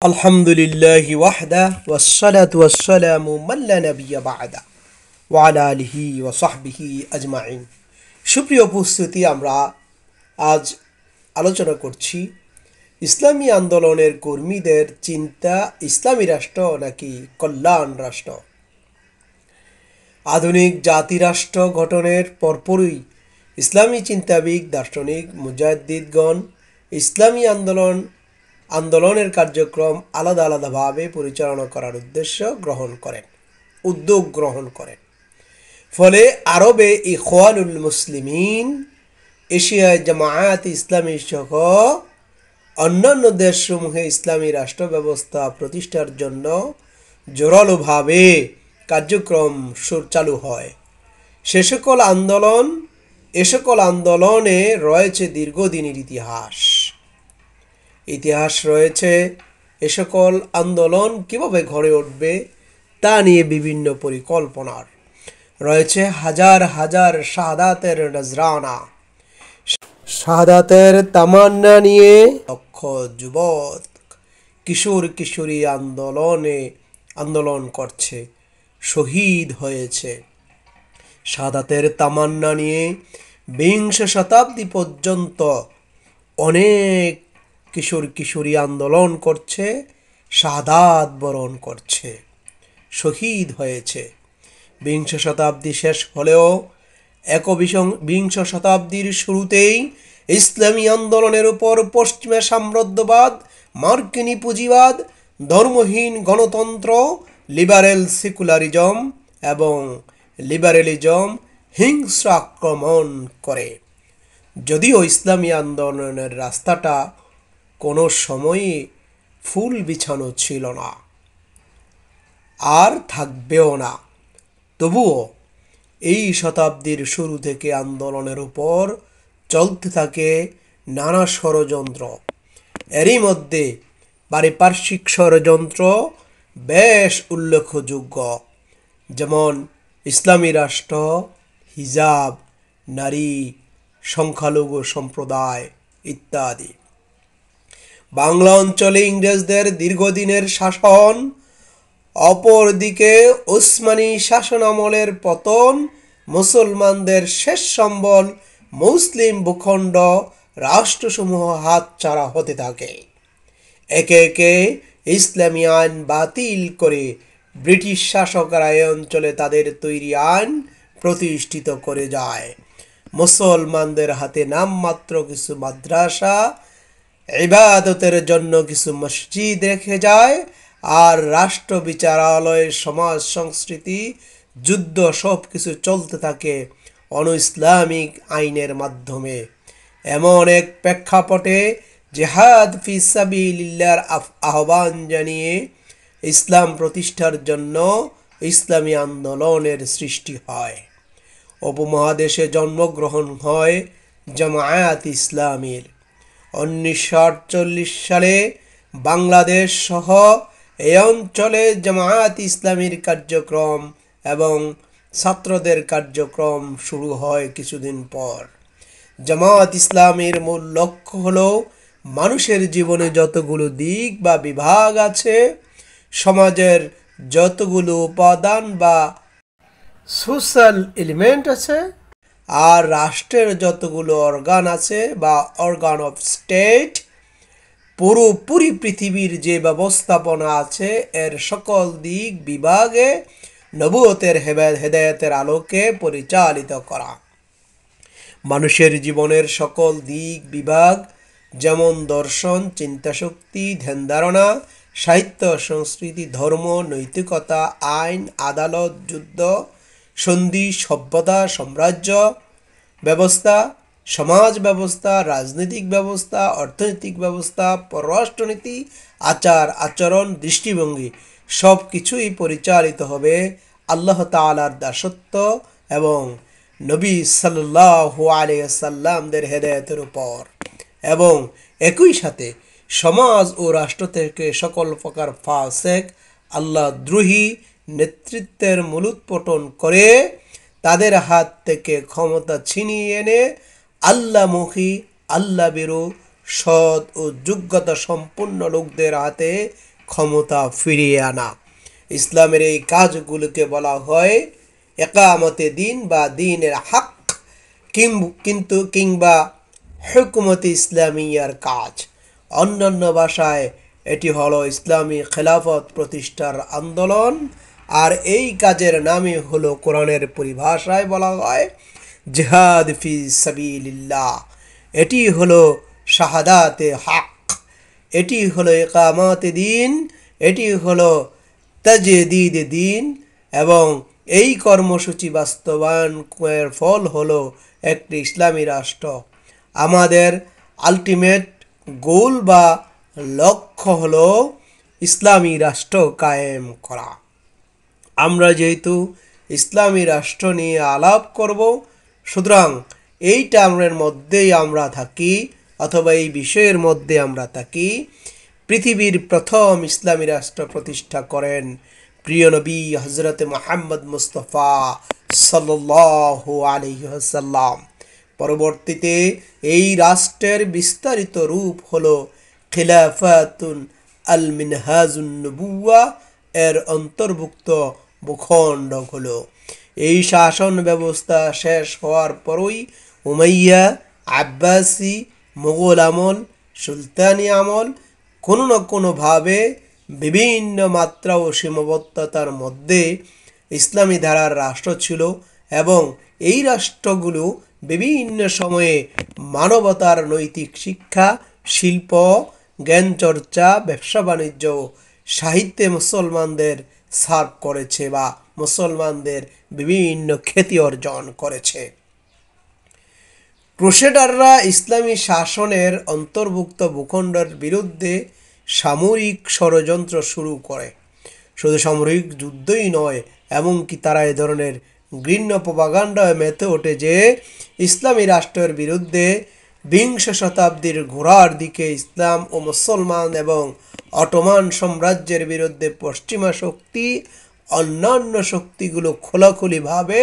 আলহামদুলিল্লাহি ওয়াহদা ওয়াসসালাতু ওয়াসসালামু মান লা নাবিয়্যা বা'দা ওয়া আলা আলিহি ওয়া সাহবিহি আজমাইন। সুপ্রিয় উপস্থিতি, আমরা আজ আলোচনা করছি ইসলামী আন্দোলনের কর্মীদের চিন্তা, ইসলামী রাষ্ট্র নাকি কল্যাণ রাষ্ট্র। আধুনিক জাতিরাষ্ট্র গঠনের পরপরই ইসলামী চিন্তাবিদ, দার্শনিক, মুজাদ্দিদগণ ইসলামী আন্দোলনের কার্যক্রম আলাদা আলাদাভাবে পরিচালনা করার উদ্যোগ গ্রহণ করেন। ফলে আরবে ইখওয়ানুল মুসলিমিন, এশিয়ায় জামায়াত ইসলামী সহ অন্যান্য দেশসমূহে ইসলামী রাষ্ট্র ব্যবস্থা প্রতিষ্ঠার জন্য জোরালোভাবে কার্যক্রম চালু হয়। এ সকল আন্দোলনে রয়েছে দীর্ঘদিনের ইতিহাস রয়েছে। এ সকল আন্দোলন কিভাবে গড়ে উঠবে তা নিয়ে বিভিন্ন পরিকল্পনার রয়েছে। হাজার হাজার শাহাদাতের নজরানা, শাহাদাতের তামান্না নিয়ে লক্ষ যুবক কিশোরী আন্দোলন করছে, শহীদ হয়েছে। শাহাদাতের তামান্না নিয়ে বিংশ শতাব্দী পর্যন্ত অনেক কিশোরী আন্দোলন করছে, শাহাদাত বরণ করছে, শহীদ হয়েছে। বিংশ শতাব্দী শেষ হলেও একবিংশ শতাব্দীর শুরুতেই ইসলামী আন্দোলনের উপর পশ্চিমা সাম্রাজ্যবাদ, মার্কিনী পুঁজিবাদ, ধর্মহীন গণতন্ত্র, লিবারেল সেকুলারিজম এবং লিবারেলিজম হিংস্র আক্রমণ করে। যদিও ইসলামী আন্দোলনের রাস্তাটা কোনো সময়ই ফুল বিছানো ছিল না, আর থাকবেও না, তবুও এই শতাব্দীর শুরু থেকে আন্দোলনের উপর চলতে থাকে নানা ষড়যন্ত্র। এরই মধ্যে পারিপার্শ্বিক ষড়যন্ত্র বেশ উল্লেখযোগ্য, যেমন ইসলামী রাষ্ট্র, হিজাব, নারী, সংখ্যালঘু সম্প্রদায় ইত্যাদি। বাংলা অঞ্চলে ইংরেজদের দীর্ঘদিনের শাসন, অপরদিকে ওসমানী শাসনামলের পতন, মুসলমানদের শেষ সম্বল মুসলিম ভূখণ্ড রাষ্ট্রসমূহ হাতছাড়া হতে থাকে। একে একে ইসলামী আইন বাতিল করে ব্রিটিশ শাসকরা এই অঞ্চলে তাদের তৈরি আইন প্রতিষ্ঠিত করে যায়। মুসলমানদের হাতে নামমাত্র কিছু মাদ্রাসা, ইবাদতের জন্য কিছু মসজিদ রেখে যায়, আর রাষ্ট্র বিচারালয়, সমাজ, সংস্কৃতি, যুদ্ধ সব কিছু চলতে থাকে অনইসলামিক আইনের মাধ্যমে। এমন এক প্রেক্ষাপটে জিহাদ ফি সাবিলিল্লাহর আহ্বান জানিয়ে ইসলাম প্রতিষ্ঠার জন্য ইসলামী আন্দোলনের সৃষ্টি হয়। উপমহাদেশে জন্মগ্রহণ হয় জামায়াত ইসলামীর। 1948 সালে বাংলাদেশ সহ এই অঞ্চলে জামায়াত ইসলামীর কার্যক্রম এবং ছাত্রদের কার্যক্রম শুরু হয় কিছুদিন পর। জামায়াত ইসলামীর মূল লক্ষ্য হলো মানুষের জীবনে যতগুলো দিক বা বিভাগ আছে, সমাজের যতগুলো উপাদান বা সোশ্যাল এলিমেন্ট আছে, আর রাষ্ট্রের যতগুলো অর্গান আছে বা অর্গান অফ স্টেট, পুরোপুরি পৃথিবীর যে ব্যবস্থাপনা আছে এর সকল দিক বিভাগে নবুয়তের হেদায়েতের আলোকে পরিচালিত করা। মানুষের জীবনের সকল দিক বিভাগ, যেমন দর্শন, চিন্তাশক্তি, ধ্যান ধারণা, সাহিত্য, সংস্কৃতি, ধর্ম, নৈতিকতা, আইন, আদালত, যুদ্ধ, সন্ধি, সভ্যতা, সাম্রাজ্য ব্যবস্থা, সমাজ ব্যবস্থা, রাজনৈতিক ব্যবস্থা, অর্থনৈতিক ব্যবস্থা, পররাষ্ট্রনীতি, আচার আচরণ, দৃষ্টিভঙ্গি সব কিছুই পরিচালিত হবে আল্লাহ তাআলার দাসত্ব এবং নবী সাল্লাল্লাহু আলাইহি ওয়াসাল্লামদের হেদায়েতের উপর। এবং একই সাথে সমাজ ও রাষ্ট্র থেকে সকল প্রকার ফাসেক, আল্লাহদ্রোহী নেতৃত্বের মূলোৎপাটন করে তাদের হাত থেকে ক্ষমতা ছিনিয়ে এনে আল্লাহমুখী, আল্লাহ বিরু সৎ ও যোগ্যতা সম্পন্ন লোকদের হাতে ক্ষমতা ফিরিয়ে আনা। ইসলামের এই কাজগুলোকে বলা হয় একামতে দিন বা দিনের হক, কিংবা হুকুমতে ইসলামিয়ার কাজ। অন্যান্য ভাষায় এটি হলো ইসলামী খেলাফত প্রতিষ্ঠার আন্দোলন। আর এই কাজের নামই হলো কোরআনের পরিভাষায় বলা হয় জিহাদ ফি সাবিলিল্লাহ। এটি হলো শাহাদাতে হক, এটি হলো ইকামাতে দিন, এটি হলো তাজদীদ দিন। এবং এই কর্মসূচি বাস্তবায়নের ফল হলো একটি ইসলামী রাষ্ট্র। আমাদের আলটিমেট গোল বা লক্ষ্য হলো ইসলামী রাষ্ট্র কায়েম করা। আমরা যেহেতু ইসলামী রাষ্ট্র নিয়ে আলাপ করব, সুতরাং এই টার্মের মধ্যেই আমরা থাকি, অথবা এই বিষয়ের মধ্যে আমরা থাকি। পৃথিবীর প্রথম ইসলামী রাষ্ট্র প্রতিষ্ঠা করেন প্রিয় নবী হজরত মুহাম্মদ মুস্তাফা সাল্লাল্লাহু আলাইহি ওয়াসাল্লাম। পরবর্তীতে এই রাষ্ট্রের বিস্তারিত রূপ হলো খিলাফাতুন আল মিনহাজুন নবুওয়া এর অন্তর্ভুক্ত ভূখণ্ড হলো। এই শাসন ব্যবস্থা শেষ হওয়ার পরই উমাইয়া, আব্বাসি, মোগল আমল, সুলতানি আমল কোনো না কোনোভাবে বিভিন্ন মাত্রা ও সীমাবদ্ধতার মধ্যে ইসলামী ধারার রাষ্ট্র ছিল, এবং এই রাষ্ট্রগুলো বিভিন্ন সময়ে মানবতার নৈতিক শিক্ষা, শিল্প, জ্ঞান চর্চা, ব্যবসা বাণিজ্য, সাহিত্যে মুসলমানদের সার্ভ করেছে বা মুসলমানদের বিভিন্ন খ্যাতি অর্জন করেছে। ক্রুসেডাররা ইসলামী শাসনের অন্তর্ভুক্ত ভূখণ্ডের বিরুদ্ধে সামরিক ষড়যন্ত্র শুরু করে। শুধু সামরিক যুদ্ধই নয়, এমনকি তারা এ ধরনের ঘৃণ্য প্রপাগান্ডায় মেতে ওঠে যে ইসলামী রাষ্ট্রের বিরুদ্ধে বিংশ শতাব্দীর গোড়ার দিকে ইসলাম ও মুসলমান এবং অটোমান সাম্রাজ্যের বিরুদ্ধে পশ্চিমা শক্তি অন্যান্য শক্তিগুলো খোলাখুলিভাবে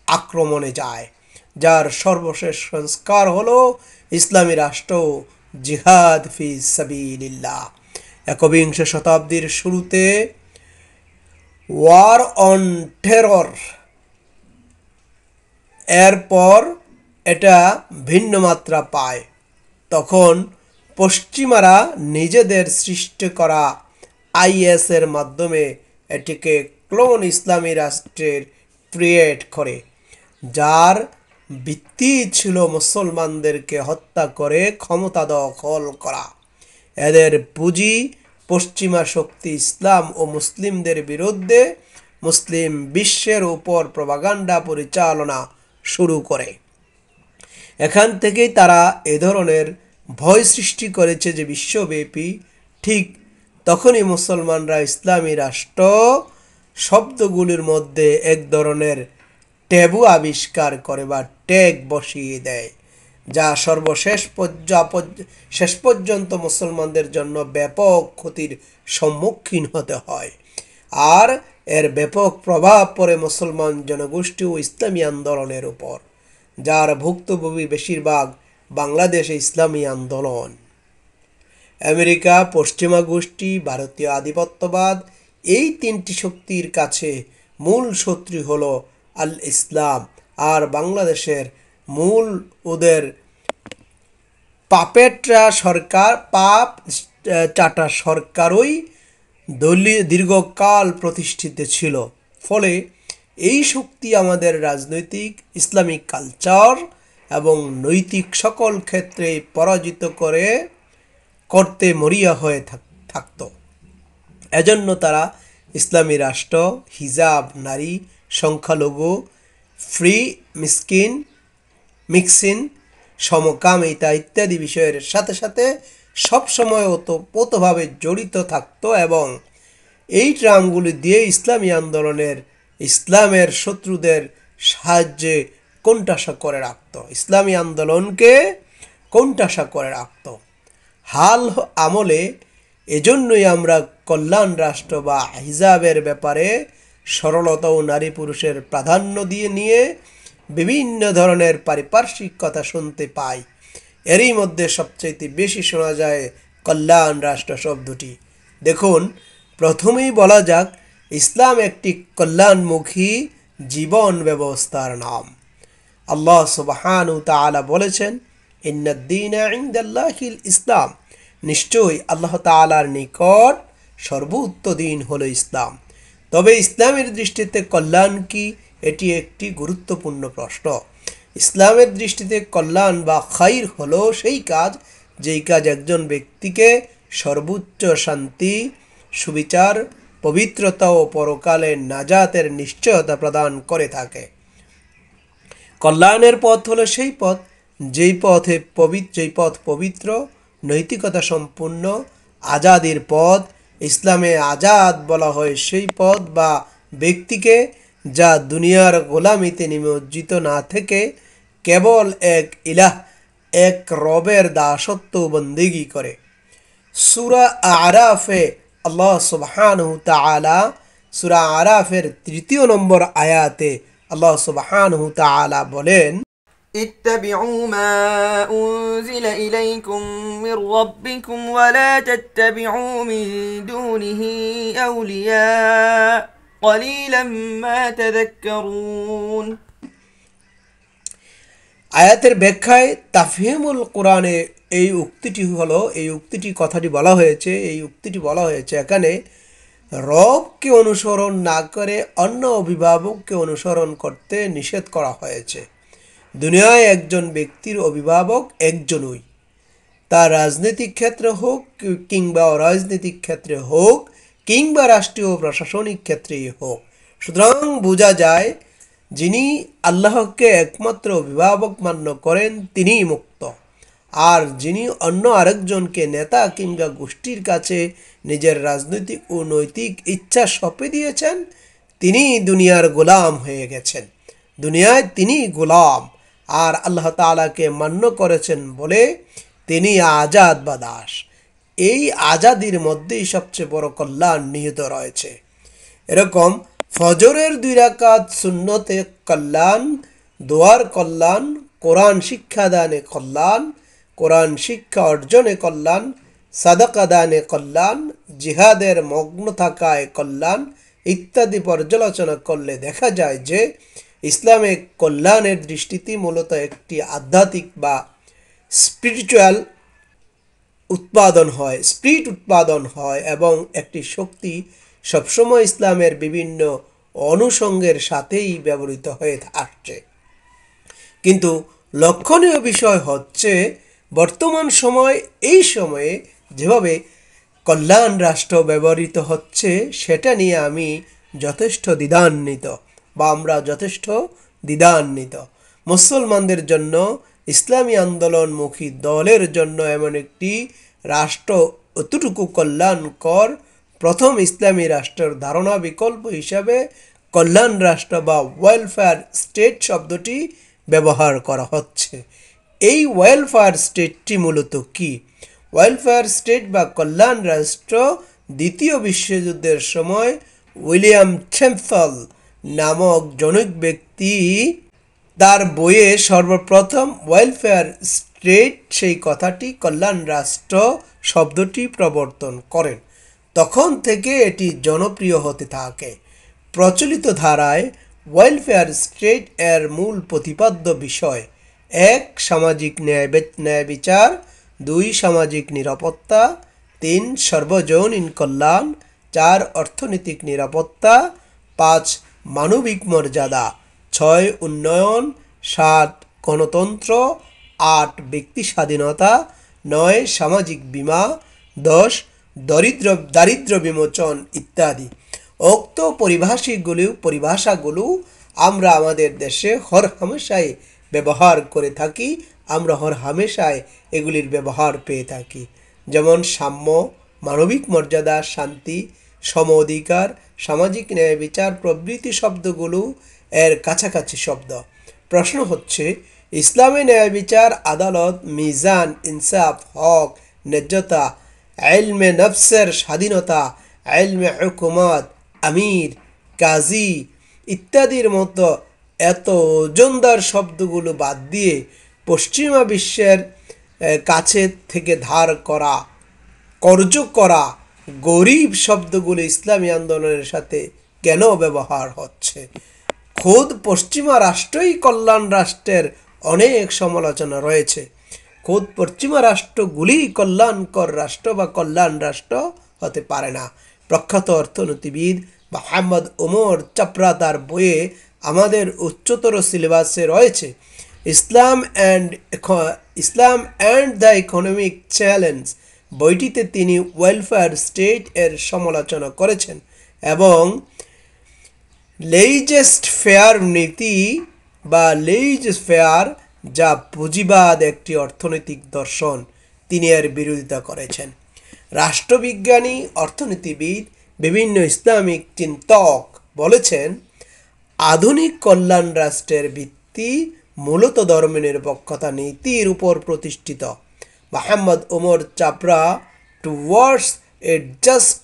আক্রমণে যায়, যার সর্বশেষ সংস্কার হলো ইসলামী রাষ্ট্র জিহাদ ফি সাবিলিল্লাহ। একবিংশ শতাব্দীর শুরুতে ওয়ার অন টেরর এরপর এটা ভিন্ন মাত্রা পায়। তখন পশ্চিমারা নিজেদের সৃষ্টি করা আইএসের মাধ্যমে এটিকে ক্লোন ইসলামী রাষ্ট্রের ক্রিয়েট করে, যার ভিত্তি ছিল মুসলমানদেরকে হত্যা করে ক্ষমতা দখল করা। এদের পুঁজি পশ্চিমা শক্তি ইসলাম ও মুসলিমদের বিরুদ্ধে মুসলিম বিশ্বের উপর প্রপাগান্ডা পরিচালনা শুরু করে। এখান থেকেই তারা এ ধরনের ভয় সৃষ্টি করেছে যে বিশ্বব্যাপী ঠিক তখনই মুসলমানরা ইসলামী রাষ্ট্র শব্দগুলির মধ্যে এক ধরনের ট্যাবু আবিষ্কার করে বা ট্যাগ বসিয়ে দেয়, যা শেষ পর্যন্ত মুসলমানদের জন্য ব্যাপক ক্ষতির সম্মুখীন হতে হয়। আর এর ব্যাপক প্রভাব পড়ে মুসলমান জনগোষ্ঠী ও ইসলামী আন্দোলনের উপর, যার ভুক্তভোগী বেশিরভাগ বাংলাদেশে ইসলামী আন্দোলন। আমেরিকা, পশ্চিমা গোষ্ঠী, ভারতীয় আধিপত্যবাদ, এই তিনটি শক্তির কাছে মূল শত্রু হলো আল ইসলাম। আর বাংলাদেশের মূল ওদের পাপ চাটা সরকারই দীর্ঘকাল প্রতিষ্ঠিত ছিল। ফলে এই শক্তি আমাদের রাজনৈতিক, ইসলামিক কালচার এবং নৈতিক সকল ক্ষেত্রে পরাজিত করতে মরিয়া হয়ে থাকত। এজন্য তারা ইসলামী রাষ্ট্র, হিজাব, নারী, সংখ্যালঘু, ফ্রি মিক্সিং, সমকামিতা ইত্যাদি বিষয়ের সাথে সাথে সবসময় ওতপ্রোতভাবে জড়িত থাকত, এবং এই ট্রামগুলি দিয়ে ইসলামী আন্দোলনের ইসলামের শত্রুদের সাহায্যে কোণঠাসা করে রাখত, ইসলামী আন্দোলনকে কোণঠাসা করে রাখত। হাল আমলে এজন্যই আমরা কল্যাণ রাষ্ট্র বা হিজাবের ব্যাপারে সরলতা ও নারী পুরুষের প্রাধান্য নিয়ে বিভিন্ন ধরনের পারিপার্শ্বিক কথা শুনতে পাই। এরই মধ্যে সবচাইতে বেশি শোনা যায় কল্যাণ রাষ্ট্র শব্দটি। দেখুন, প্রথমেই বলা যাক, ইসলাম একটি কল্যাণমুখী জীবন ব্যবস্থার নাম। আল্লাহ সুবহানাহু তাআলা বলেছেন, ইন্নাদ-দীনা ইনদাল্লাহিল ইসলাম, নিশ্চয়ই আল্লাহ তাআলার নিকট সর্বোচ্চ দিন হলো ইসলাম। তবে ইসলামের দৃষ্টিতে কল্যাণ কি? এটি একটি গুরুত্বপূর্ণ প্রশ্ন। ইসলামের দৃষ্টিতে কল্যাণ বা খাইর হলো সেই কাজ, যেই কাজ একজন ব্যক্তিকে সর্বোচ্চ শান্তি, সুবিচার, পবিত্রতা ও পরকালের নাজাতের নিশ্চয়তা প্রদান করে থাকে। কল্যাণের পথ হলো সেই পথ যেই পথ পবিত্র, নৈতিকতা সম্পূর্ণ, আজাদির পথ। ইসলামে আজাদ বলা হয় সেই পথ বা ব্যক্তিকে যা দুনিয়ার গোলামিতে নিমজ্জিত না থেকে কেবল এক ইলাহ, এক রবের দাসত্ব বন্দেগী করে। সূরা আরাফে আল্লাহ সুবহানাহু তাআলা সূরা আরাফের ৩ নম্বর আয়াতে আল্লাহ সুবহানাহু তাআলা বলেন, اتبعوا ما أنزل إليكم من ربكم ولا تتبعوا من دونه أولياء قليلا ما تذكرون। আয়াতের ব্যাখ্যায় তাফহিমুল কোরআনে এই কথাটি বলা হয়েছে এখানে রবকে অনুসরণ না করে অন্য অভিভাবককে অনুসরণ করতে নিষেধ করা হয়েছে। দুনিয়ায় একজন ব্যক্তির অভিভাবক একজনই, তার রাজনৈতিক ক্ষেত্রে হোক কিংবা অরাজনৈতিক ক্ষেত্রে হোক কিংবা রাষ্ট্রীয় প্রশাসনিক ক্ষেত্রেই হোক। সুতরাং বোঝা যায়, যিনি আল্লাহকে একমাত্র অভিভাবক মান্য করেন তিনিই মুক্ত, আর যিনি অন্য আরেকজনকে নেতা কিংবা গোষ্ঠীর কাছে নিজের রাজনৈতিক ও নৈতিক ইচ্ছা সঁপে দিয়েছেন, তিনি দুনিয়ার গোলাম হয়ে গেছেন। দুনিয়ায় তিনি গোলাম, আর আল্লাহ তাআলাকে মান্য করেছেন বলে তিনি আজাদ বা দাস। এই আজাদির মধ্যেই সবচেয়ে বড় কল্যাণ নিহিত রয়েছে। এরকম ফজরের 2 রাকাত সুন্নতে কল্যাণ, দোয়ার কল্যাণ, কোরআন শিক্ষা দানে কল্যাণ, কোরআন শিক্ষা অর্জনে কল্যাণ, সাদাকা দানে কল্যাণ, জিহাদের মগ্ন থাকায় কল্যাণ ইত্যাদি পর্যালোচনা করলে দেখা যায় যে ইসলামে কল্যাণের দৃষ্টিতে মূলত একটি আধ্যাত্মিক বা স্পিরিট উৎপাদন হয় এবং একটি শক্তি সবসময় ইসলামের বিভিন্ন অনুষঙ্গের সাথেই ব্যবহৃত হয়ে আসছে। কিন্তু লক্ষণীয় বিষয় হচ্ছে, বর্তমান এই সময়ে যেভাবে কল্যাণ রাষ্ট্র ব্যবহৃত হচ্ছে সেটা নিয়ে আমরা যথেষ্ট দ্বিধান্বিত। মুসলমানদের জন্য, ইসলামী আন্দোলনমুখী দলের জন্য এমন একটি রাষ্ট্র অতটুকু কল্যাণকর, প্রথম ইসলামী রাষ্ট্রের ধারণা বিকল্প হিসাবে কল্যাণ রাষ্ট্র বা ওয়েলফেয়ার স্টেট শব্দটি ব্যবহার করা হচ্ছে। এই ওয়েলফেয়ার স্টেটটি মূলত কি? ওয়েলফেয়ার স্টেট বা কল্যাণ রাষ্ট্র দ্বিতীয় বিশ্বযুদ্ধের সময় উইলিয়াম চ্যাম্পল নামক জনৈক ব্যক্তি তার বইয়ে সর্বপ্রথম ওয়েলফেয়ার স্টেট সেই কথাটি কল্যাণ রাষ্ট্র শব্দটি প্রবর্তন করেন। তখন থেকে এটি জনপ্রিয় হতে থাকে। প্রচলিত ধারায় ওয়েলফেয়ার স্টেট এর মূল প্রতিপাদ্য বিষয়: 1. সামাজিক ন্যায় বিচার, 2. সামাজিক নিরাপত্তা, 3. সর্বজনীন কল্যাণ, 4. অর্থনৈতিক নিরাপত্তা, 5. মানবিক মর্যাদা, 6. উন্নয়ন, 7. গণতন্ত্র, 8. ব্যক্তি স্বাধীনতা, 9. সামাজিক বীমা, 10. দারিদ্র্য বিমোচন ইত্যাদি। উক্ত পরিভাষাগুলো আমরা আমাদের দেশে হরহামেশাই ব্যবহার করে থাকি। আমরা হরহামেশাই এগুলির ব্যবহার পেয়ে থাকি, যেমন সাম্য, মানবিক মর্যাদা, শান্তি, সম অধিকার, সামাজিক ন্যায় বিচার প্রভৃতি শব্দগুলো এর কাছাকাছি শব্দ। প্রশ্ন হচ্ছে, ইসলামে ন্যায় বিচার, আদালত, মিজান, ইনসাফ, হক, ন্যায্যতা, ইলমে নফসের স্বাধীনতা, ইলমে হুকুমত, আমির, কাজী ইত্যাদির মতো এত ওজনদার শব্দগুলো বাদ দিয়ে পশ্চিমা বিশ্বের কাছে থেকে ধার করা, কর্জ করা, গরিব শব্দগুলো ইসলামী আন্দোলনের সাথে কেন ব্যবহার হচ্ছে? খোদ পশ্চিমা রাষ্ট্রই কল্যাণ রাষ্ট্রের অনেক সমালোচনা রয়েছে। খোদ পশ্চিমা রাষ্ট্রগুলি কল্যাণকর রাষ্ট্র বা কল্যাণ রাষ্ট্র হতে পারে না। প্রখ্যাত অর্থনীতিবিদ মোহাম্মদ ওমর চাপড়া তার বইয়ে আমাদের উচ্চতর সিলেবাসে রয়েছে ইসলাম অ্যান্ড দ্য ইকোনমিক চ্যালেঞ্জ বইটিতে তিনি ওয়েলফেয়ার স্টেট এর সমালোচনা করেছেন এবং লেইজেস্ট ফেয়ার নীতি বা লেইজেস্ট ফেয়ার, যা পুঁজিবাদ একটি অর্থনৈতিক দর্শন, তিনি এর বিরোধিতা করেছেন। রাষ্ট্রবিজ্ঞানী, অর্থনীতিবিদ, বিভিন্ন ইসলামিক চিন্তক বলেছেন আধুনিক কল্যাণ রাষ্ট্রের ভিত্তি মূলত ধর্মনিরপেক্ষতা নীতির উপর প্রতিষ্ঠিত। Mohammad Omar Chapra towards a just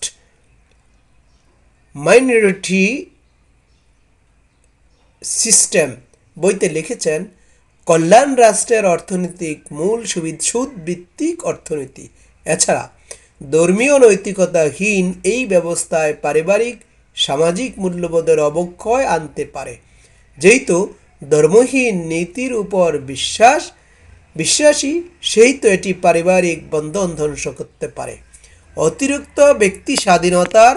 minority system বইতে লিখেছেন কল্যাণ রাষ্ট্রের অর্থনৈতিক মূল সুদ ভিত্তিক অর্থনীতি। এছাড়া ধর্মীয় নৈতিকতাহীন এই ব্যবস্থায় পারিবারিক সামাজিক মূল্যবোধের অবক্ষয় আনতে পারে। যেহেতু ধর্মহীন নীতির উপর বিশ্বাসী, সেই তো এটি পারিবারিক বন্ধন ধ্বংস করতে পারে। অতিরিক্ত ব্যক্তি স্বাধীনতার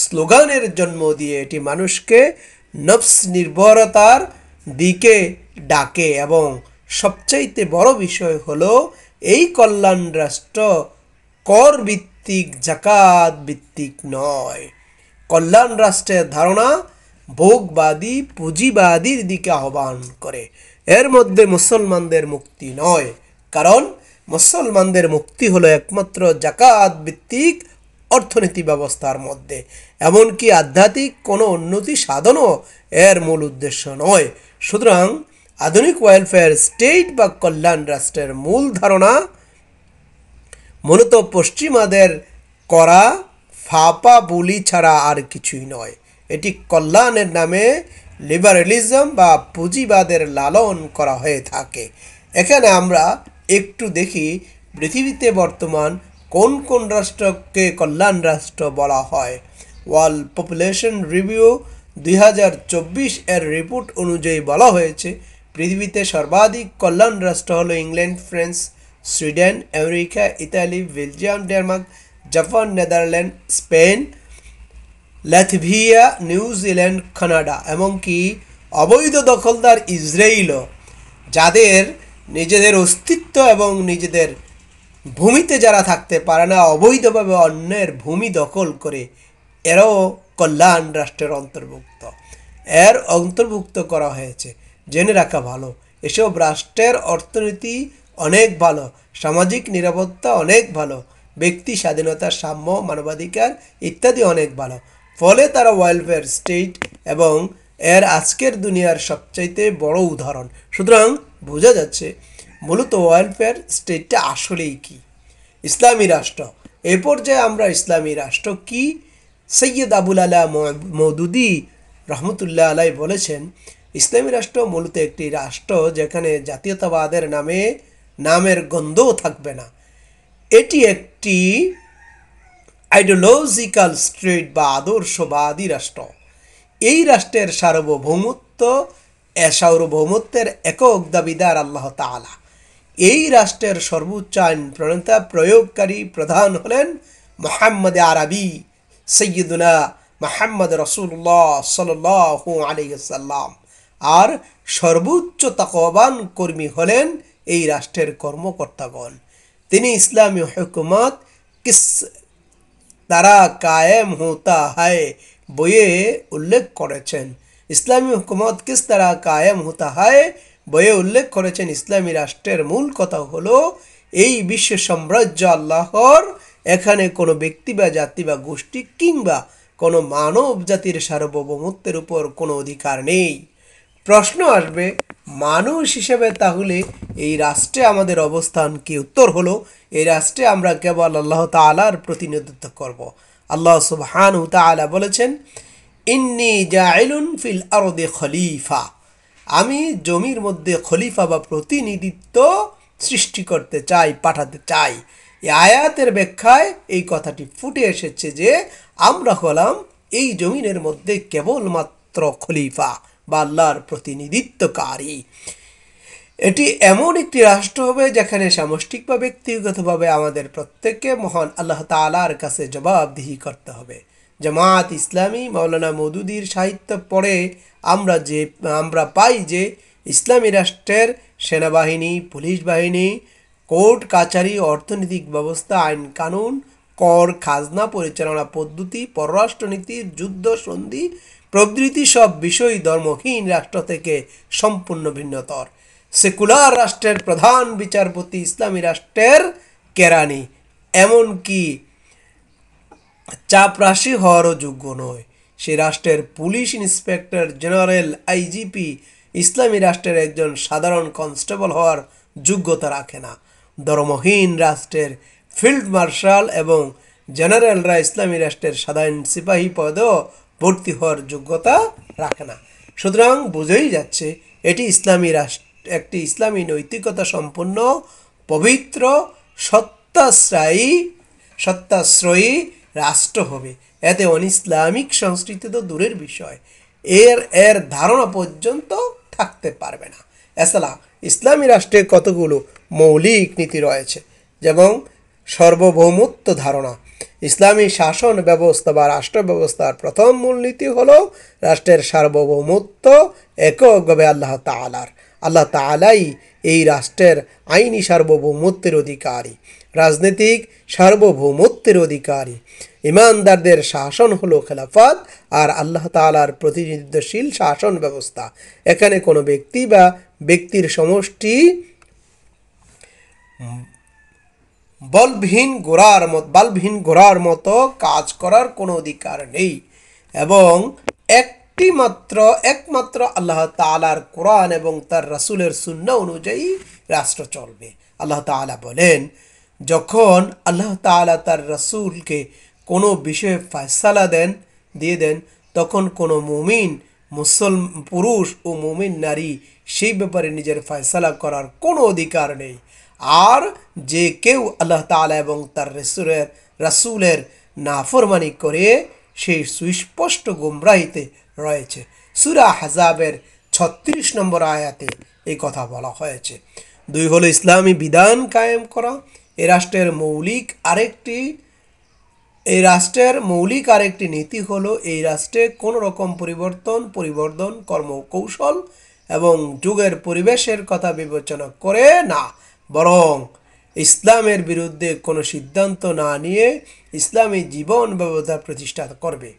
স্লোগানের জন্ম দিয়ে এটি মানুষকে নফস নির্ভরতার দিকে ডাকে এবং সবচাইতে বড় বিষয় হলো এই কল্যাণ রাষ্ট্র কর ভিত্তিক, জাকাত ভিত্তিক নয়। কল্যাণ রাষ্ট্রের ধারণা ভোগবাদী, পুঁজিবাদীর দিকে আহ্বান করে। এর মধ্যে মুসলমানদের মুক্তি নয়, কারণ মুসলমানদের মুক্তি হলো একমাত্র জাকাত ভিত্তিক অর্থনীতি ব্যবস্থার মধ্যে। এমনকি আধ্যাত্মিক কোনো উন্নতি সাধনও এর মূল উদ্দেশ্য নয়। সুতরাং আধুনিক ওয়েলফেয়ার স্টেট বা কল্যাণ রাষ্ট্রের মূল ধারণা মূলত পশ্চিমাদের করা ফাঁপা বুলি ছাড়া আর কিছুই নয়। এটি কল্যাণের নামে লিবারেলিজম বা পুঁজিবাদের লালন করা হয়ে থাকে। এখানে আমরা একটু দেখি পৃথিবীতে বর্তমান কোন কোন রাষ্ট্রকে কল্যাণ রাষ্ট্র বলা হয়। ওয়ার্ল্ড পপুলেশন রিভিউ 2024 এর রিপোর্ট অনুযায়ী বলা হয়েছে পৃথিবীতে সর্বাধিক কল্যাণ রাষ্ট্র হলো England, France, Sweden, America, Italy, Belgium, Denmark, Japan, Netherland, Spain, Latvia, New Zealand, Canada, এমনকি অবৈধ দখলদার ইসরায়েলও, যাদের নিজেদের অস্তিত্ব এবং নিজেদের ভূমিতে যারা থাকতে পারে না, অবৈধভাবে অন্যের ভূমি দখল করে, এরাও কল্যাণ রাষ্ট্রের অন্তর্ভুক্ত। এর অন্তর্ভুক্ত করা হয়েছে। জেনে রাখা ভালো, এসব রাষ্ট্রের অর্থনীতি অনেক ভালো, সামাজিক নিরাপত্তা অনেক ভালো, ব্যক্তি স্বাধীনতা, সাম্য, মানবাধিকার ইত্যাদি অনেক ভালো। ফলে তারা ওয়েলফেয়ার স্টেট এবং এর আজকের দুনিয়ার সবচাইতে বড় উদাহরণ। সুতরাং বোঝা যাচ্ছে মূলত ওয়েলফেয়ার স্টেটটা আসলেই কি। ইসলামী রাষ্ট্র, এ পর্যায়ে আমরা ইসলামী রাষ্ট্র কি, সৈয়দ আবুল আলা মওদুদি রহমতুল্লাহ আলাই বলেছেন ইসলামী রাষ্ট্র মূলত একটি রাষ্ট্র যেখানে জাতীয়তাবাদের নামের গন্ধও থাকবে না। এটি একটি আইডিওলজিক্যাল স্টেট বা আদর্শবাদী রাষ্ট্র। এই রাষ্ট্রের সার্বভৌমত্বের একক দাবিদার আল্লাহ তাআলা। এই রাষ্ট্রের সর্বোচ্চ আইন প্রণেতা প্রয়োগকারী প্রধান হলেন মুহাম্মদ আরবি সৈয়দুনা মুহাম্মদ রাসূলুল্লাহ সাল্লাল্লাহু আলাইহি ওয়াসাল্লাম। আর সর্বোচ্চ তাকওয়াবান কর্মী হলেন এই রাষ্ট্রের কর্মকর্তাগণ। তিনি ইসলামী হুকুমত কিস তারা কায়েম হোতা হয় বইয়ে উল্লেখ করেছেন। ইসলামী হুকুমত কিস তারা কায়েম হোতা হয় বইয়ে উল্লেখ করেছেন ইসলামী রাষ্ট্রের মূল কথা হলো এই বিশ্ব সাম্রাজ্য আল্লাহর, এখানে কোনো ব্যক্তি বা জাতি বা গোষ্ঠী কিংবা কোনো মানব জাতির সার্বভৌমত্বের উপর কোনো অধিকার নেই। প্রশ্ন আসবে মানুষ হিসেবে তাহলে এই রাষ্ট্রে আমাদের অবস্থান কি? উত্তর হলো এই রাষ্ট্রে আমরা কেবল আল্লাহ তাআলার প্রতিনিধিত্ব করব। আল্লাহ সুবহানাহু ওয়া তাআলা বলেছেন ইন্নী জাইলুন ফিল আরদি খলিফা, আমি জমির মধ্যে খলিফা বা প্রতিনিধিত্ব সৃষ্টি করতে চাই, পাঠাতে চাই। এই আয়াতের ব্যাখ্যায় এই কথাটি ফুটে এসেছে যে আমরা হলাম এই জমিনের মধ্যে কেবলমাত্র খলিফা বা আল্লাহর প্রতিনিধিত্বকারী। এটি এমন একটি রাষ্ট্র হবে যেখানে সামষ্টিক বা ব্যক্তিগতভাবে আমাদের প্রত্যেককে মহান আল্লাহ তাআলার কাছে জবাবদিহি করতে হবে। জামাত ইসলামী মাওলানা মওদুদীর সাহিত্য পড়ে আমরা পাই যে ইসলামী রাষ্ট্রের সেনাবাহিনী, পুলিশ বাহিনী, কোর্ট কাচারি, অর্থনৈতিক ব্যবস্থা, আইন কানুন, কর, খাজনা, পরিচালনা পদ্ধতি, পররাষ্ট্রনীতি, যুদ্ধ সন্ধি প্রভৃতি সব বিষয় ধর্মহীন রাষ্ট্র থেকে সম্পূর্ণ ভিন্নতর। সেকুলার রাষ্ট্রের প্রধান বিচারপতি ইসলামী রাষ্ট্রের কেরানি, এমনকি চাপরাশি হওয়ারও যোগ্য নয়। সে রাষ্ট্রের পুলিশ ইন্সপেক্টর জেনারেল, আইজিপি ইসলামী রাষ্ট্রের একজন সাধারণ কনস্টেবল হওয়ার যোগ্যতা রাখে না। ধর্মহীন রাষ্ট্রের ফিল্ড মার্শাল এবং জেনারেলরা ইসলামী রাষ্ট্রের সাধারণ সিপাহী পদেও ভর্তি হওয়ার যোগ্যতা রাখে না। সুতরাং বোঝাই যাচ্ছে এটি একটি ইসলামী নৈতিকতা সম্পন্ন, পবিত্র, সত্যাশ্রয়ী রাষ্ট্র হবে। এতে অনিসলামিক সংস্কৃতি তো দূরের বিষয়, এর ধারণা পর্যন্ত থাকতে পারবে না। এছাড়া ইসলামী রাষ্ট্রের কতগুলো মৌলিক নীতি রয়েছে, যেমন সার্বভৌমত্ব ধারণা। ইসলামী শাসন ব্যবস্থা বা রাষ্ট্র ব্যবস্থার প্রথম মূলনীতি হলো রাষ্ট্রের সার্বভৌমত্ব এককভাবে আল্লাহ তাআলাই এই রাষ্ট্রের আইনি সার্বভৌমত্বের অধিকারী, রাজনৈতিক সার্বভৌমত্বের অধিকারী। ইমানদারদের শাসন হলো খেলাফত আর আল্লাহ তাআলার প্রতিনিধিত্বশীল শাসন ব্যবস্থা। এখানে কোনো ব্যক্তি বা ব্যক্তির সমষ্টি বলবিহীন ঘোড়ার মতো কাজ করার কোনো অধিকার নেই এবং একমাত্র আল্লাহ তাআলার কোরআন এবং তার রাসূলের সুন্নাহ অনুযায়ী রাষ্ট্র চলবে। আল্লাহ তাআলা বলেন, যখন আল্লাহ তাআলা তার রাসূলকে কোনো বিষয়ে ফয়সালা দিয়ে দেন, তখন কোনো মুমিন পুরুষ ও মুমিন নারী সেই ব্যাপারে নিজের ফয়সালা করার কোনো অধিকার নেই। আর যে কেউ আল্লাহ তাআলা এবং তার রাসূলের নাফরমানি করে সেই সুস্পষ্ট গুমরাহিতে রয়েছে। সূরা আহজাবের 36 নম্বর আয়াতে এই কথা বলা হয়েছে। 2 হলো ইসলামী বিধান কায়েম করা। এই রাষ্ট্রের মৌলিক আরেকটি নীতি হলো এই রাষ্ট্রে কোনো রকম পরিবর্তন কর্মকৌশল এবং যুগের পরিবেশের কথা বিবেচনা করে না, বরং ইসলামের বিরুদ্ধে কোনো সিদ্ধান্ত না নিয়ে ইসলামী জীবন ব্যবস্থা প্রতিষ্ঠা করবে।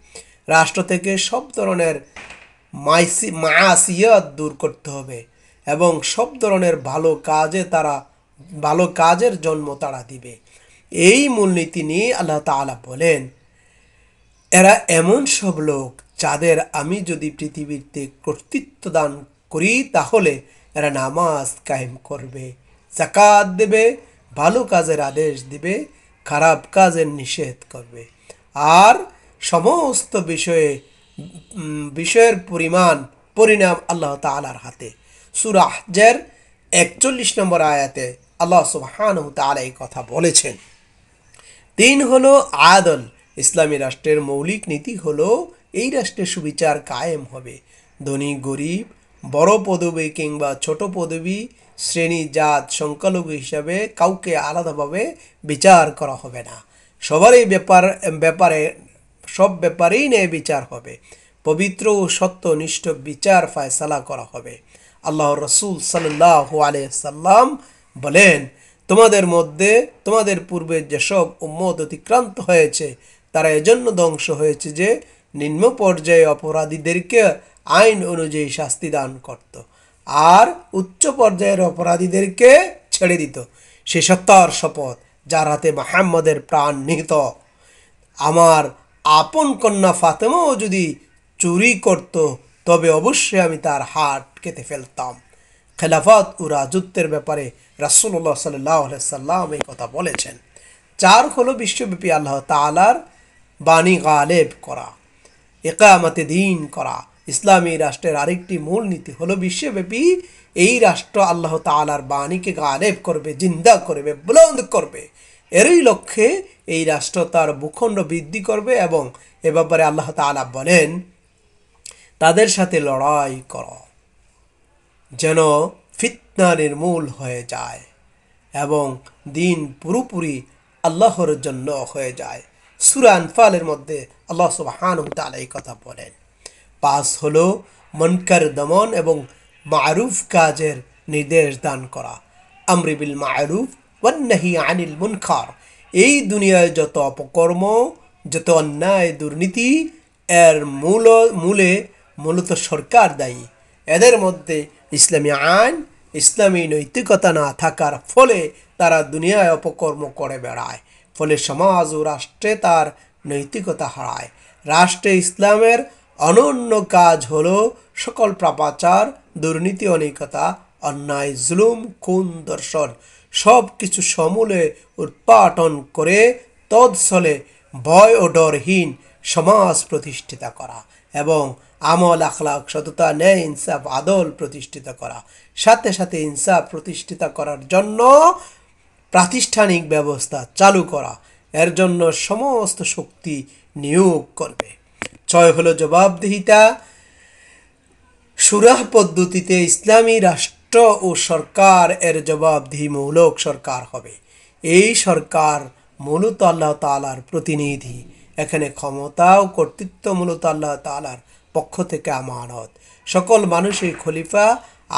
রাষ্ট্র থেকে সব ধরনের মায়াসিয়াত দূর করতে হবে এবং সব ধরনের ভালো কাজের জন্ম তারা দিবে। এই মূলনীতি নিয়ে আল্লাহ তাআলা বলেন, এরা এমন সব লোক যাদের আমি যদি পৃথিবীতে কর্তৃত্ব দান করি তাহলে এরা নামাজ কায়েম করবে, যাকাত দেবে, ভালো কাজের আদেশ দিবে, খারাপ কাজের নিষেধ করবে, আর সমস্ত বিষয়ের পরিণাম আল্লাহ তাআলার হাতে। সূরা হজ্জের 41 নম্বর আয়াতে আল্লাহ সুবহানাহু তাআলা এই কথা বলেছেন। 3 হলো আদল। ইসলামী রাষ্ট্রের মৌলিক নীতি হলো এই রাষ্ট্রে সুবিচার কায়েম হবে। ধনী গরিব, বড় পদবী কিংবা ছোট পদবী, শ্রেণী, জাত, সংখ্যালঘু হিসাবে কাউকে আলাদাভাবে বিচার করা হবে না। সব ব্যাপারেই ন্যায় বিচার হবে। পবিত্র ও সত্যনিষ্ঠ বিচার ফয়সালা করা হবে। আল্লাহর রাসূল সাল্লাল্লাহু আলাইহি সাল্লাম বলেন, তোমাদের পূর্বে যেসব উম্মত অতিক্রান্ত হয়েছে তারা এজন্য ধ্বংস হয়েছে যে নিম্ন পর্যায়ে অপরাধীদেরকে আইন অনুযায়ী শাস্তি দান করত আর উচ্চ পর্যায়ের অপরাধীদেরকে ছেড়ে দিত। সে সত্তার শপথ যার হাতে মুহাম্মদের প্রাণ নিহিত, আমার আপন কন্যা ফাতেমাও যদি চুরি করত তবে অবশ্যই আমি তার হাত কেটে ফেলতাম। খেলাফত ও রাজত্বের ব্যাপারে রাসূলুল্লাহ সাল্লাল্লাহু আলাইহি সাল্লাম এই কথা বলেছেন। 4 হলো বিশ্বব্যাপী আল্লাহ তাআলার বাণী গালেব করা, ইকামতে দ্বীন করা। ইসলামী রাষ্ট্রের আরেকটি মূল নীতি হলো বিশ্বব্যাপী এই রাষ্ট্র আল্লাহ তাআলার বাণীকে গালেব করবে, জিন্দা করবে, বুলন্দ করবে। এরই লক্ষ্যে এই রাষ্ট্র তার ভূখণ্ড বৃদ্ধি করবে এবং এ ব্যাপারে আল্লাহ তাআলা বলেন, তাদের সাথে লড়াই করো যেন ফিতনা নির্মূল হয়ে যায় এবং দিন পুরোপুরি আল্লাহর জন্য হয়ে যায়। সূরা আনফালের মধ্যে আল্লাহ সুবহানাহু ওয়া তাআলা এই কথা বলেন। 5 হলো মুনকার দমন এবং মারুফ কাজের নির্দেশ দান করা, আমরি বিল মারুফ ওয়ান নাহি আনিল মুনকার। এই দুনিয়ায় যত অপকর্ম, যত অন্যায়, দুর্নীতি, এর মূলত সরকার দায়ী। এদের মধ্যে ইসলামী আইন, ইসলামী নৈতিকতা না থাকার ফলে তারা দুনিয়ায় অপকর্ম করে বেড়ায়, ফলে সমাজ ও রাষ্ট্রে তার নৈতিকতা হারায়। রাষ্ট্রে ইসলামের অনন্য কাজ হলো সকল পাপাচার, দুর্নীতি, অনিকতা, অন্যায়, জুলুম, খুন, দর্শন সব কিছু সমূলে উৎপাটন করে তৎসলে ভয় ও ডরহীন সমাজ প্রতিষ্ঠিত করা এবং আমল, আখলাক, সততা, ন্যায়, ইনসাফ, আদল প্রতিষ্ঠিত করা। সাথে সাথে ইনসাফ প্রতিষ্ঠিত করার জন্য প্রাতিষ্ঠানিক ব্যবস্থা চালু করা, এর জন্য সমস্ত শক্তি নিয়োগ করবে। 6 হলো জবাবদিহিতা। সুরাহ পদ্ধতিতে ইসলামী রাষ্ট্র ও সরকার এর জবাবদিহিমূলক সরকার হবে। এই সরকার মূলত আল্লাহ তাআলার প্রতিনিধি। এখানে ক্ষমতা ও কর্তৃত্ব মূলত আল্লাহ তাআলার পক্ষ থেকে আমানত। সকল মানুষই খলিফা,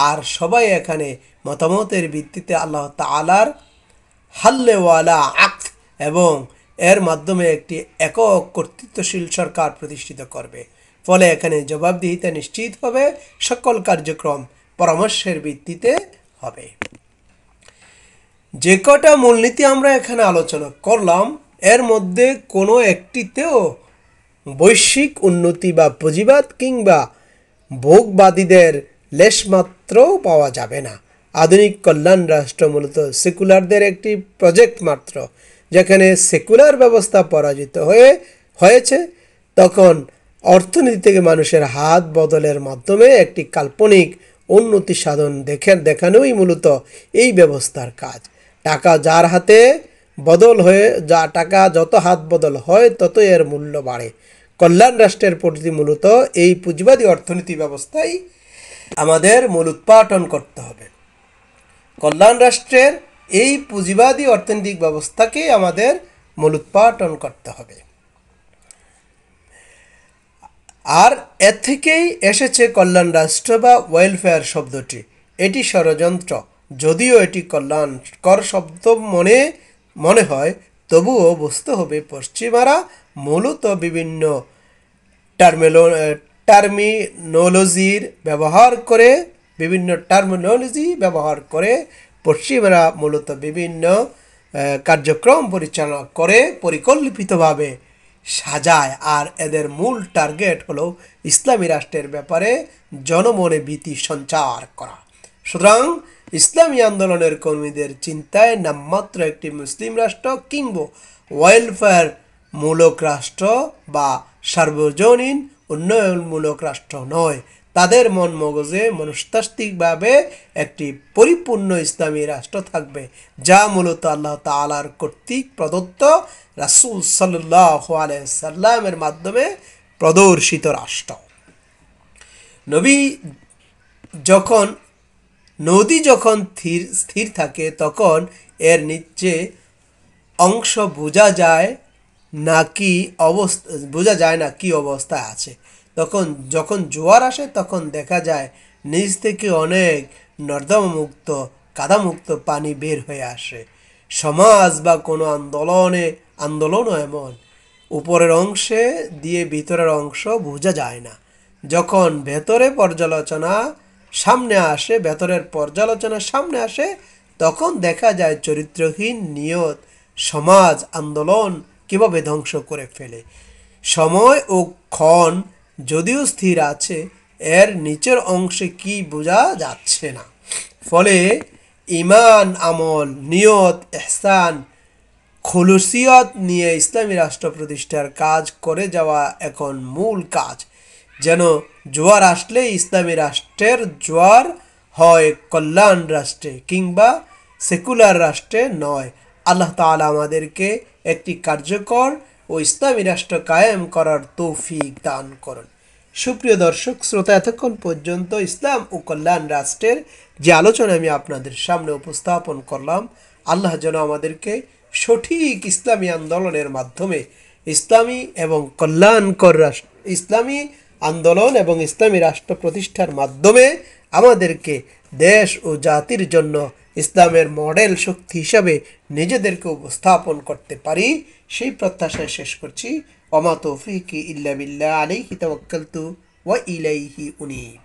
আর সবাই এখানে মতামতের ভিত্তিতে আল্লাহ তাআলার হাল্লেওয়ালা আকদ এবং এর মাধ্যমে একটি একক কর্তৃত্বশীল সরকার প্রতিষ্ঠিত করবে। ফলে এখানে জবাবদিহিতা নিশ্চিত হবে, সকল কার্যক্রম পরামর্শের ভিত্তিতে হবে। যে কটা মূলনীতি আমরা এখানে আলোচনা করলাম, এর মধ্যে কোনো একটিতেও বৈশ্বিক উন্নতি বা পুঁজিবাদ কিংবা ভোগবাদীদের লেশমাত্রও পাওয়া যাবে না। আধুনিক কল্যাণ রাষ্ট্র মূলত সেকুলারদের একটি প্রজেক্ট মাত্র। যেখানে সেকুলার ব্যবস্থা পরাজিত হয়েছে, তখন অর্থনীতি থেকে মানুষের হাত বদলের মাধ্যমে একটি কাল্পনিক উন্নতি সাধন দেখানোই মূলত এই ব্যবস্থার কাজ। টাকা যার হাতে বদল হয়ে টাকা যত হাত বদল হয় তত এর মূল্য বাড়ে। কল্যাণ রাষ্ট্রের প্রতি মূলত এই পুঁজিবাদী অর্থনীতি ব্যবস্থাই আমাদের মূল উৎপাটন করতে হবে। কল্যাণ রাষ্ট্রের এই পুঁজিবাদী অর্থনৈতিক ব্যবস্থাকে আমাদের মূল উৎপাটন করতে হবে। আর এর থেকেই এসেছে কল্যাণ রাষ্ট্র বা ওয়েলফেয়ার শব্দটি। এটি ষড়যন্ত্র। যদিও এটি কল্যাণকর শব্দ মনে হয়, তবুও বুঝতে হবে পশ্চিমারা মূলত বিভিন্ন টার্মিনোলজি ব্যবহার করে পশ্চিমারা মূলত বিভিন্ন কার্যক্রম পরিচালনা করে পরিকল্পিতভাবে সাজায়। আর এদের মূল টার্গেট হলো ইসলামী রাষ্ট্রের ব্যাপারে জনমনে ভীতি সঞ্চার করা। সুতরাং ইসলামী আন্দোলনের কর্মীদের চিন্তায় নামমাত্র একটি মুসলিম রাষ্ট্র কিংবা ওয়েলফেয়ার মূলক রাষ্ট্র বা সার্বজনীন উন্নয়নমূলক রাষ্ট্র নয়। তাদের মন মগজে মনস্তাত্ত্বিকভাবে একটি পরিপূর্ণ ইসলামী রাষ্ট্র থাকবে, যা মূলত আল্লাহ তাআলার কর্তৃক প্রদত্ত রাসূল সাল্লাল্লাহু আলাইহি সাল্লামের মাধ্যমে প্রদর্শিত রাষ্ট্র। নদী যখন স্থির থাকে তখন এর নিচে অংশ বোঝা যায় না কি অবস্থায় আছে। যখন জোয়ার আসে তখন দেখা যায় নিচ থেকে অনেক নর্দমামুক্ত, কাদামুক্ত পানি বের হয়ে আসে। সমাজ বা কোনো আন্দোলনও এমন। উপরের অংশে দিয়ে ভিতরের অংশ বোঝা যায় না। যখন ভেতরের পর্যালোচনা সামনে আসে তখন দেখা যায় চরিত্রহীন নিয়ত সমাজ আন্দোলন কিভাবে ধ্বংস করে ফেলে। সময় ও ক্ষণ যদিও স্থির আছে, এর নিচের অংশে কি বোঝা যাচ্ছে না। ফলে ঈমান, আমল, নিয়ত, ইহসান, খুলুসিয়ত নিয়ে ইসলামী রাষ্ট্র প্রতিষ্ঠার কাজ করে যাওয়া এখন মূল কাজ। যেন জোয়ার আসলে ইসলামী রাষ্ট্রের জোয়ার হয় কল্যাণ রাষ্ট্রে কিংবা সেকুলার রাষ্ট্রে নয়। আল্লাহ তাআলা আমাদেরকে একটি কার্যকর ও ইসলামী রাষ্ট্র কায়েম করার তৌফিক দান করুন। সুপ্রিয় দর্শক শ্রোতা, এতক্ষণ পর্যন্ত ইসলাম ও কল্যাণ রাষ্ট্রের যে আলোচনা আমি আপনাদের সামনে উপস্থাপন করলাম, আল্লাহ যেন আমাদেরকে সঠিক ইসলামী আন্দোলনের মাধ্যমে ইসলামী এবং কল্যাণকর রাষ্ট্র ইসলামী আন্দোলন এবং ইসলামী রাষ্ট্র প্রতিষ্ঠার মাধ্যমে আমাদেরকে দেশ ও জাতির জন্য ইসলামের মডেল শক্তি হিসাবে নিজেদেরকে উপস্থাপন করতে পারি, সেই প্রত্যাশায় শেষ করছি। ওমা তৌফিকি ইল্লা বিল্লাহ, আলাইহি তাওয়াক্কালতু ওয়া ইলাইহি উনীব।